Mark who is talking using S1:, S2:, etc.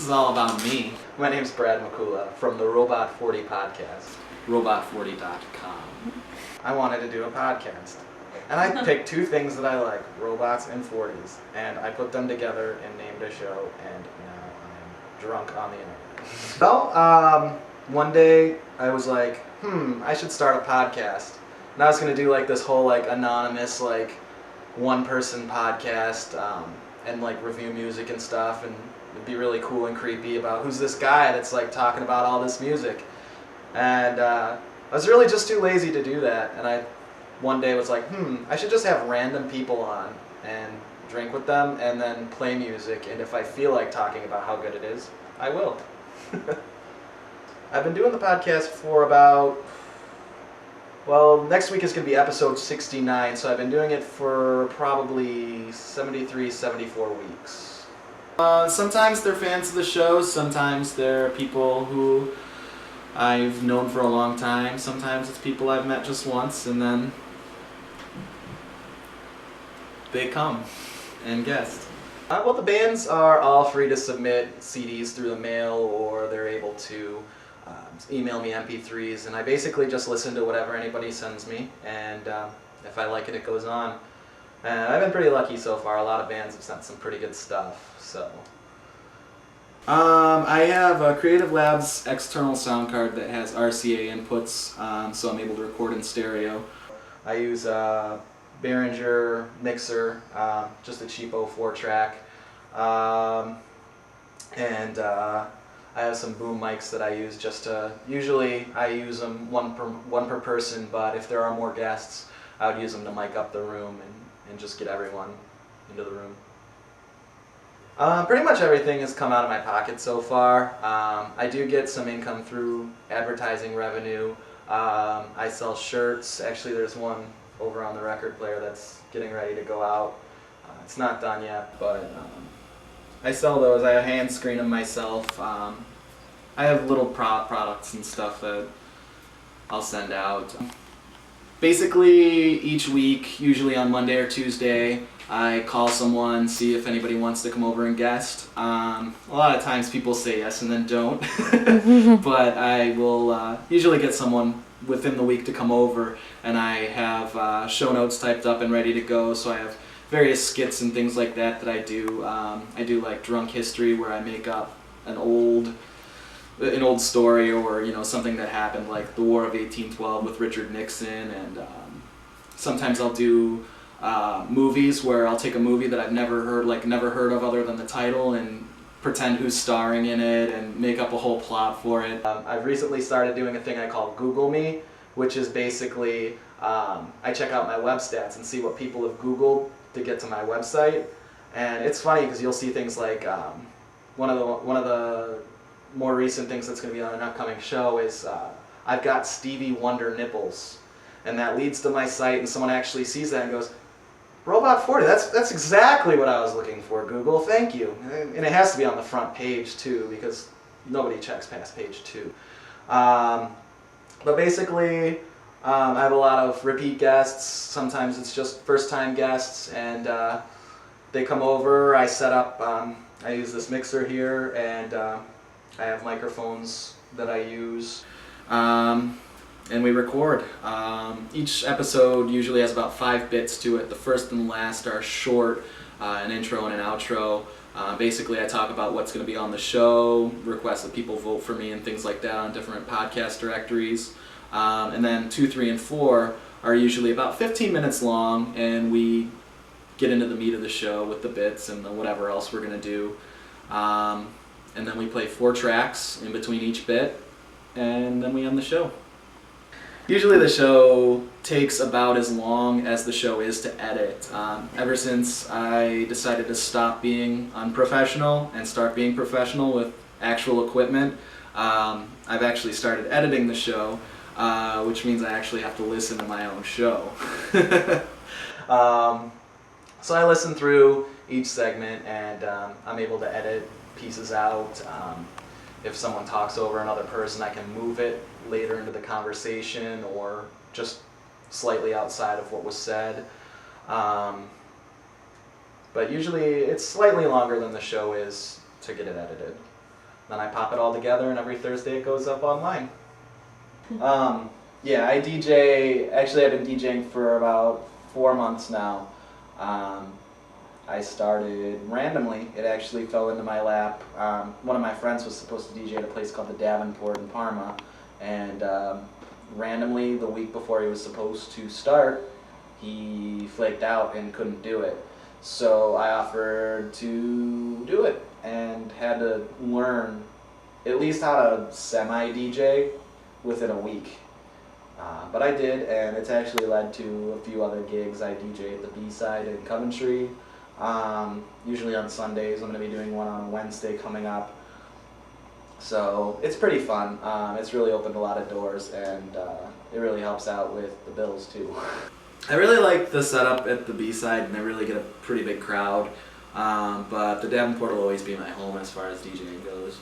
S1: is all about me.
S2: My name's Brad Makula from the Robot 40 podcast.
S1: Robot40.com.
S2: I wanted to do a podcast. And I picked two things that I like, robots and 40s, and I put them together and named a show, and now I'm drunk on the internet. Well, one day I was like, I should start a podcast. And I was going to do like this whole like anonymous like one-person podcast and like review music and stuff, and it'd be really cool and creepy about who's this guy that's like talking about all this music. And I was really just too lazy to do that, and I one day was like, I should just have random people on and drink with them and then play music, and if I feel like talking about how good it is, I will. I've been doing the podcast for about, well, next week is going to be episode 69, so I've been doing it for probably 73, 74 weeks.
S1: Sometimes they're fans of the show, sometimes they're people who I've known for a long time, sometimes it's people I've met just once, and then they come and guest.
S2: Well, the bands are all free to submit CDs through the mail, or they're able to email me MP3s, and I basically just listen to whatever anybody sends me, and if I like it, it goes on. And I've been pretty lucky so far. A lot of bands have sent some pretty good stuff, so.
S1: I have a Creative Labs external sound card that has RCA inputs, so I'm able to record in stereo.
S2: I use a Behringer mixer, just a cheapo 4-track, and I have some boom mics that I use just to, usually I use them one per person, but if there are more guests, I would use them to mic up the room and just get everyone into the room. Pretty much everything has come out of my pocket so far. I do get some income through advertising revenue. I sell shirts. Actually, there's one over on the record player that's getting ready to go out. It's not done yet, but I sell those. I hand screen them myself. I have little products and stuff that I'll send out. Basically, each week, usually on Monday or Tuesday, I call someone, see if anybody wants to come over and guest. A lot of times people say yes and then don't, but I will usually get someone within the week to come over, and I have show notes typed up and ready to go, so I have various skits and things like that that I do. I do like drunk history, where I make up an old story, or something that happened, like the War of 1812 with Richard Nixon, and sometimes I'll do movies where I'll take a movie that I've never heard of other than the title, and pretend who's starring in it and make up a whole plot for it. I've recently started doing a thing I call Google Me, which is basically I check out my web stats and see what people have Googled to get to my website, and it's funny because you'll see things like one of the more recent things that's going to be on an upcoming show is I've got Stevie Wonder nipples, and that leads to my site, and someone actually sees that and goes, Robot 40, that's exactly what I was looking for, Google, thank you. And it has to be on the front page too, because nobody checks past page 2. But basically, I have a lot of repeat guests. Sometimes it's just first-time guests, and they come over, I set up, I use this mixer here, and I have microphones that I use.
S1: And we record. Each episode usually has about 5 bits to it. The first and the last are short, an intro and an outro. Basically, I talk about what's going to be on the show, request that people vote for me, and things like that on different podcast directories. And then 2, 3, and 4 are usually about 15 minutes long, and we get into the meat of the show with the bits and whatever else we're going to do. And then we play 4 tracks in between each bit, and then we end the show. Usually the show takes about as long as the show is to edit. Ever since I decided to stop being unprofessional and start being professional with actual equipment, I've actually started editing the show, which means I actually have to listen to my own show.
S2: So I listen through each segment, and I'm able to edit pieces out. If someone talks over another person, I can move it later into the conversation or just slightly outside of what was said. But usually it's slightly longer than the show is to get it edited.
S1: Then I pop it all together, and every Thursday it goes up online. Yeah, I DJ. Actually, I've been DJing for about 4 months now. I started randomly. It actually fell into my lap. One of my friends was supposed to DJ at a place called the Davenport in Parma, and randomly the week before he was supposed to start, he flaked out and couldn't do it. So I offered to do it and had to learn at least how to semi-DJ within a week. But I did, and it's actually led to a few other gigs. I DJ at the B-side in Coventry. Usually on Sundays. I'm going to be doing one on Wednesday coming up. So it's pretty fun. It's really opened a lot of doors, and it really helps out with the bills too. I really like the setup at the B-side, and I really get a pretty big crowd. But the Davenport will always be my home as far as DJing goes.